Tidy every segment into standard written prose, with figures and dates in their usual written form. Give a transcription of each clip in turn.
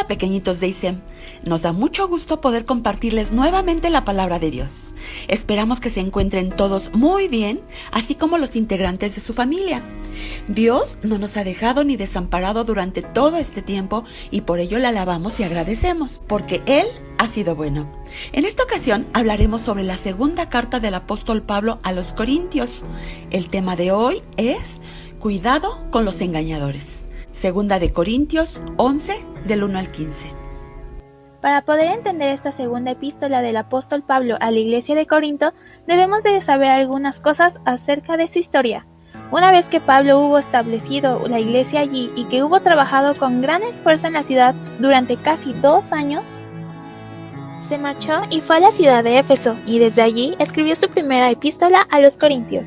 Hola pequeñitos de ISEM, nos da mucho gusto poder compartirles nuevamente la palabra de Dios. Esperamos que se encuentren todos muy bien, así como los integrantes de su familia. Dios no nos ha dejado ni desamparado durante todo este tiempo y por ello le alabamos y agradecemos, porque Él ha sido bueno. En esta ocasión hablaremos sobre la segunda carta del apóstol Pablo a los Corintios. El tema de hoy es cuidado con los engañadores. Segunda de Corintios 11, del 1 al 15. Para poder entender esta segunda epístola del apóstol Pablo a la iglesia de Corinto, debemos de saber algunas cosas acerca de su historia. Una vez que Pablo hubo establecido la iglesia allí y que hubo trabajado con gran esfuerzo en la ciudad durante casi 2 años, se marchó y fue a la ciudad de Éfeso y desde allí escribió su primera epístola a los Corintios.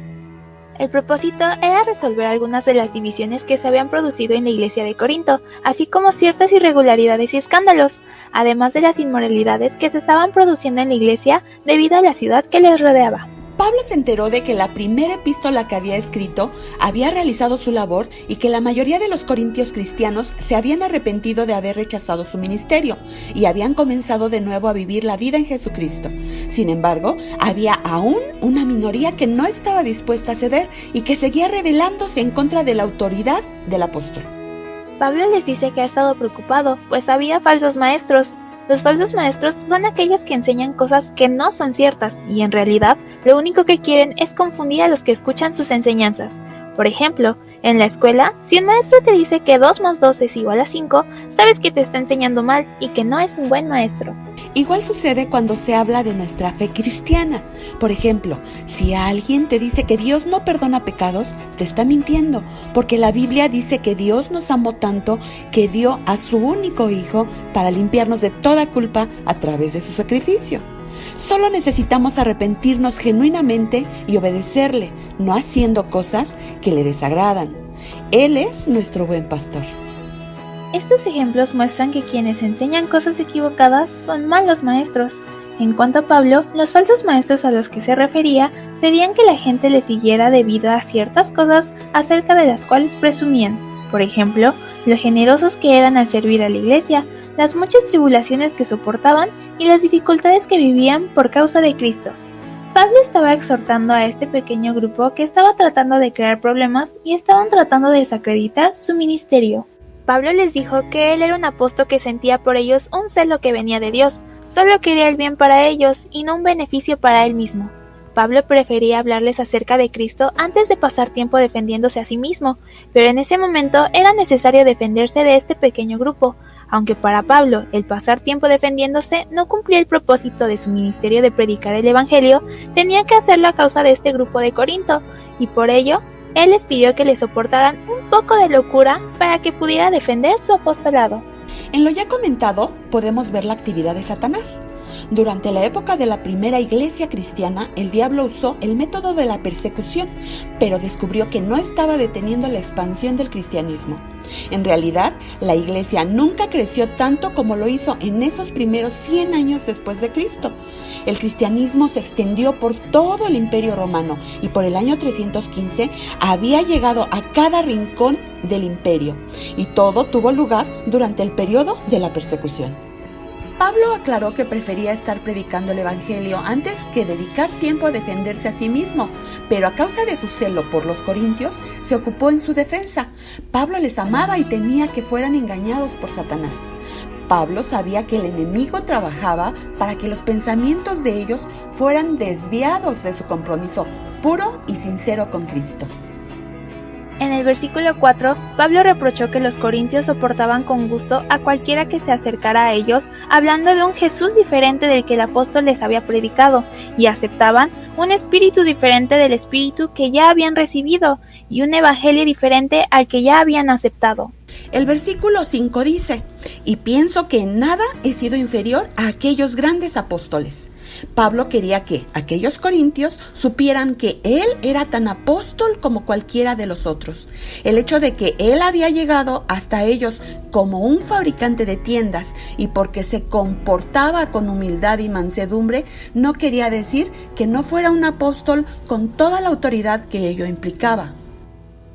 El propósito era resolver algunas de las divisiones que se habían producido en la iglesia de Corinto, así como ciertas irregularidades y escándalos, además de las inmoralidades que se estaban produciendo en la iglesia debido a la ciudad que les rodeaba. Pablo se enteró de que la primera epístola que había escrito había realizado su labor y que la mayoría de los corintios cristianos se habían arrepentido de haber rechazado su ministerio y habían comenzado de nuevo a vivir la vida en Jesucristo. Sin embargo, había aún una minoría que no estaba dispuesta a ceder y que seguía rebelándose en contra de la autoridad del apóstol. Pablo les dice que ha estado preocupado, pues había falsos maestros. Los falsos maestros son aquellos que enseñan cosas que no son ciertas y en realidad lo único que quieren es confundir a los que escuchan sus enseñanzas. Por ejemplo, en la escuela, si un maestro te dice que 2 más 2 es igual a 5, sabes que te está enseñando mal y que no es un buen maestro. Igual sucede cuando se habla de nuestra fe cristiana. Por ejemplo, si alguien te dice que Dios no perdona pecados, te está mintiendo, porque la Biblia dice que Dios nos amó tanto que dio a su único Hijo para limpiarnos de toda culpa a través de su sacrificio. Solo necesitamos arrepentirnos genuinamente y obedecerle, no haciendo cosas que le desagradan. Él es nuestro buen pastor. Estos ejemplos muestran que quienes enseñan cosas equivocadas son malos maestros. En cuanto a Pablo, los falsos maestros a los que se refería pedían que la gente le siguiera debido a ciertas cosas acerca de las cuales presumían. Por ejemplo, lo generosos que eran al servir a la iglesia, las muchas tribulaciones que soportaban y las dificultades que vivían por causa de Cristo. Pablo estaba exhortando a este pequeño grupo que estaba tratando de crear problemas y estaban tratando de desacreditar su ministerio. Pablo les dijo que él era un apóstol que sentía por ellos un celo que venía de Dios, solo quería el bien para ellos y no un beneficio para él mismo. Pablo prefería hablarles acerca de Cristo antes de pasar tiempo defendiéndose a sí mismo, pero en ese momento era necesario defenderse de este pequeño grupo, aunque para Pablo el pasar tiempo defendiéndose no cumplía el propósito de su ministerio de predicar el evangelio, tenía que hacerlo a causa de este grupo de Corinto, y por ello, él les pidió que le soportaran un poco de locura para que pudiera defender su apostolado. En lo ya comentado, podemos ver la actividad de Satanás. Durante la época de la primera iglesia cristiana, el diablo usó el método de la persecución, pero descubrió que no estaba deteniendo la expansión del cristianismo. En realidad, la iglesia nunca creció tanto como lo hizo en esos primeros 100 años después de Cristo. El cristianismo se extendió por todo el Imperio Romano y por el año 315 había llegado a cada rincón del imperio, y todo tuvo lugar durante el periodo de la persecución. Pablo aclaró que prefería estar predicando el evangelio antes que dedicar tiempo a defenderse a sí mismo, pero a causa de su celo por los corintios, se ocupó en su defensa. Pablo les amaba y temía que fueran engañados por Satanás. Pablo sabía que el enemigo trabajaba para que los pensamientos de ellos fueran desviados de su compromiso puro y sincero con Cristo. En el versículo 4, Pablo reprochó que los corintios soportaban con gusto a cualquiera que se acercara a ellos, hablando de un Jesús diferente del que el apóstol les había predicado, y aceptaban un espíritu diferente del espíritu que ya habían recibido, y un evangelio diferente al que ya habían aceptado. El versículo 5 dice: y pienso que en nada he sido inferior a aquellos grandes apóstoles. Pablo quería que aquellos corintios supieran que él era tan apóstol como cualquiera de los otros. El hecho de que él había llegado hasta ellos como un fabricante de tiendas y porque se comportaba con humildad y mansedumbre, no quería decir que no fuera un apóstol con toda la autoridad que ello implicaba.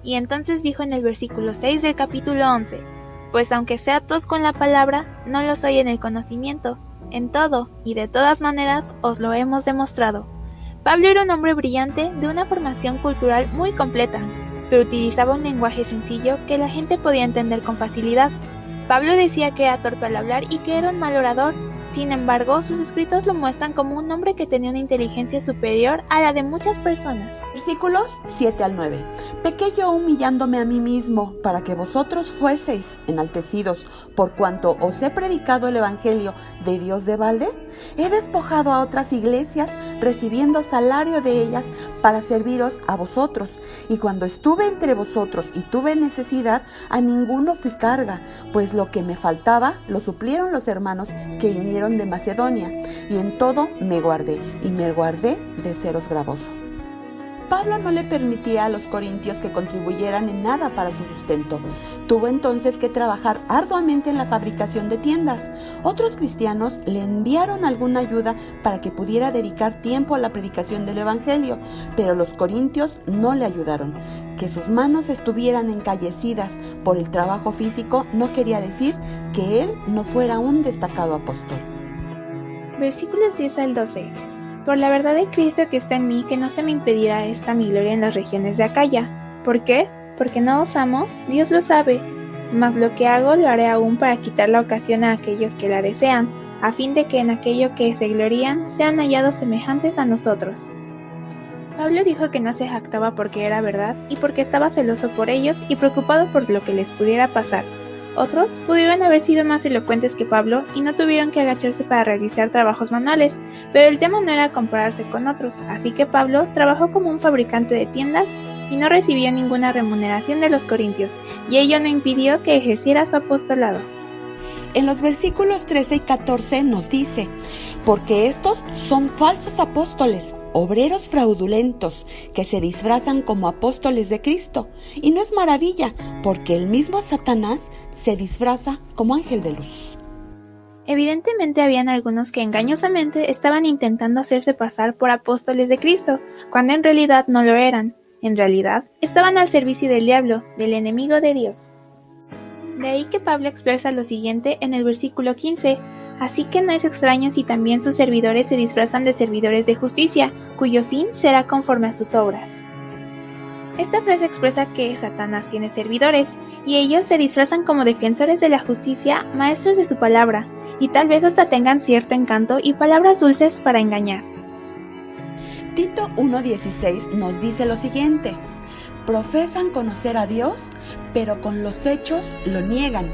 Y entonces dijo en el versículo 6 del capítulo 11: pues aunque sea tosco en la palabra, no lo soy en el conocimiento. En todo y de todas maneras os lo hemos demostrado. Pablo era un hombre brillante de una formación cultural muy completa, pero utilizaba un lenguaje sencillo que la gente podía entender con facilidad. Pablo decía que era torpe al hablar y que era un mal orador. Sin embargo, sus escritos lo muestran como un hombre que tenía una inteligencia superior a la de muchas personas. Versículos 7 al 9. Pequé yo humillándome a mí mismo, para que vosotros fueseis enaltecidos, por cuanto os he predicado el evangelio de Dios de balde. He despojado a otras iglesias, recibiendo salario de ellas para serviros a vosotros. Y cuando estuve entre vosotros y tuve necesidad, a ninguno fui carga, pues lo que me faltaba lo suplieron los hermanos que vinieron de Macedonia, y en todo me guardé, y me guardé de seros gravoso. Pablo no le permitía a los corintios que contribuyeran en nada para su sustento. Tuvo entonces que trabajar arduamente en la fabricación de tiendas. Otros cristianos le enviaron alguna ayuda para que pudiera dedicar tiempo a la predicación del evangelio, pero los corintios no le ayudaron. Que sus manos estuvieran encallecidas por el trabajo físico no quería decir que él no fuera un destacado apóstol. Versículos 10 al 12. Por la verdad de Cristo que está en mí, que no se me impedirá esta mi gloria en las regiones de Acaya. ¿Por qué? Porque no os amo, Dios lo sabe. Mas lo que hago lo haré aún para quitar la ocasión a aquellos que la desean, a fin de que en aquello que se glorían sean hallados semejantes a nosotros. Pablo dijo que no se jactaba porque era verdad y porque estaba celoso por ellos y preocupado por lo que les pudiera pasar. Otros pudieron haber sido más elocuentes que Pablo y no tuvieron que agacharse para realizar trabajos manuales, pero el tema no era compararse con otros, así que Pablo trabajó como un fabricante de tiendas y no recibió ninguna remuneración de los corintios, y ello no impidió que ejerciera su apostolado. En los versículos 13 y 14 nos dice: porque estos son falsos apóstoles, obreros fraudulentos, que se disfrazan como apóstoles de Cristo. Y no es maravilla, porque el mismo Satanás se disfraza como ángel de luz. Evidentemente habían algunos que engañosamente estaban intentando hacerse pasar por apóstoles de Cristo, cuando en realidad no lo eran. En realidad, estaban al servicio del diablo, del enemigo de Dios. De ahí que Pablo expresa lo siguiente en el versículo 15: así que no es extraño si también sus servidores se disfrazan de servidores de justicia, cuyo fin será conforme a sus obras. Esta frase expresa que Satanás tiene servidores, y ellos se disfrazan como defensores de la justicia, maestros de su palabra, y tal vez hasta tengan cierto encanto y palabras dulces para engañar. Tito 1:16 nos dice lo siguiente: profesan conocer a Dios, pero con los hechos lo niegan,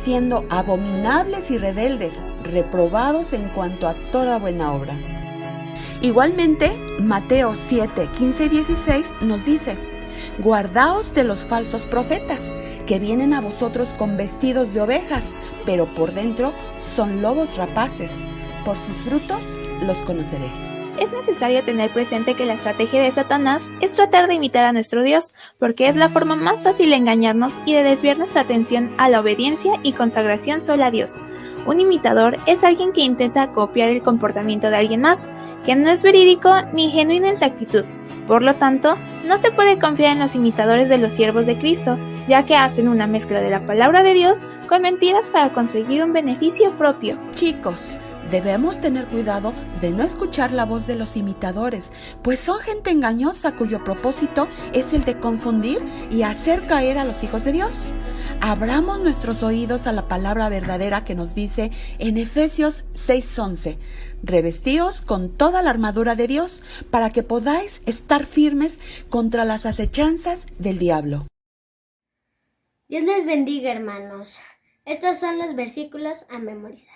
siendo abominables y rebeldes, reprobados en cuanto a toda buena obra. Igualmente, Mateo 7:15 y 16 nos dice: guardaos de los falsos profetas, que vienen a vosotros con vestidos de ovejas, pero por dentro son lobos rapaces. Por sus frutos los conoceréis. Es necesario tener presente que la estrategia de Satanás es tratar de imitar a nuestro Dios, porque es la forma más fácil de engañarnos y de desviar nuestra atención a la obediencia y consagración solo a Dios. Un imitador es alguien que intenta copiar el comportamiento de alguien más, que no es verídico ni genuino en su actitud. Por lo tanto, no se puede confiar en los imitadores de los siervos de Cristo, ya que hacen una mezcla de la palabra de Dios con mentiras para conseguir un beneficio propio. Chicos, debemos tener cuidado de no escuchar la voz de los imitadores, pues son gente engañosa cuyo propósito es el de confundir y hacer caer a los hijos de Dios. Abramos nuestros oídos a la palabra verdadera que nos dice en Efesios 6:11: revestíos con toda la armadura de Dios para que podáis estar firmes contra las acechanzas del diablo. Dios les bendiga, hermanos. Estos son los versículos a memorizar.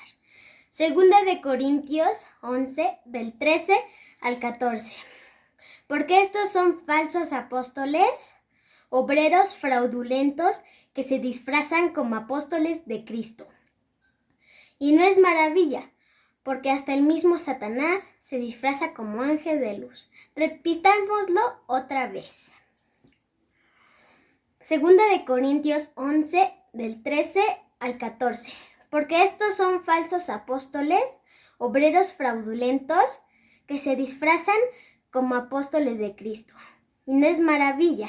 Segunda de Corintios 11, del 13 al 14. Porque estos son falsos apóstoles, obreros fraudulentos que se disfrazan como apóstoles de Cristo. Y no es maravilla, porque hasta el mismo Satanás se disfraza como ángel de luz. Repitámoslo otra vez. Segunda de Corintios 11, del 13 al 14. Porque estos son falsos apóstoles, obreros fraudulentos, que se disfrazan como apóstoles de Cristo. Y no es maravilla,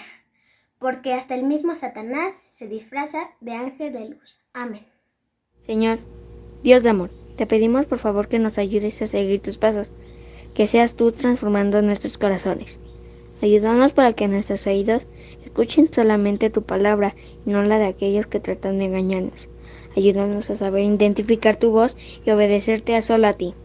porque hasta el mismo Satanás se disfraza de ángel de luz. Amén. Señor, Dios de amor, te pedimos por favor que nos ayudes a seguir tus pasos, que seas tú transformando nuestros corazones. Ayúdanos para que nuestros oídos escuchen solamente tu palabra y no la de aquellos que tratan de engañarnos. Ayúdanos a saber identificar tu voz y obedecerte a solo a ti.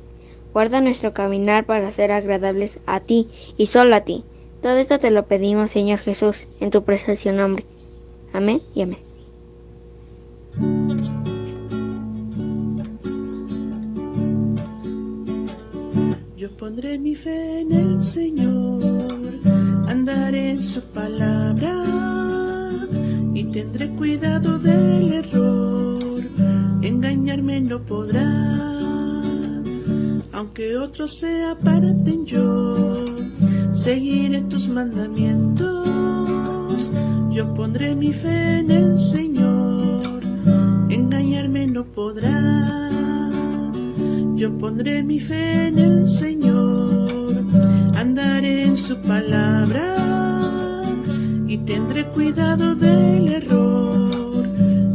Guarda nuestro caminar para ser agradables a ti y solo a ti. Todo esto te lo pedimos, Señor Jesús, en tu precioso nombre. Amén y amén. Yo pondré mi fe en el Señor, andaré en su palabra y tendré cuidado del error. Engañarme no podrá, aunque otros se aparten yo. Seguiré tus mandamientos, yo pondré mi fe en el Señor. Engañarme no podrá. Yo pondré mi fe en el Señor, andaré en su palabra y tendré cuidado del error.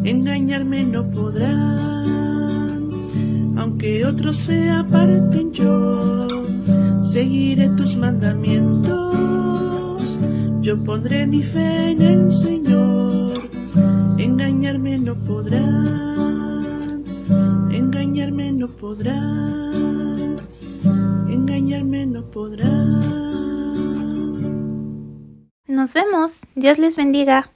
Engañarme no podrán, aunque otros se aparten yo. Seguiré tus mandamientos, yo pondré mi fe en el Señor. Engañarme no podrán. Engañarme no podrán, engañarme no podrán. Nos vemos. Dios les bendiga.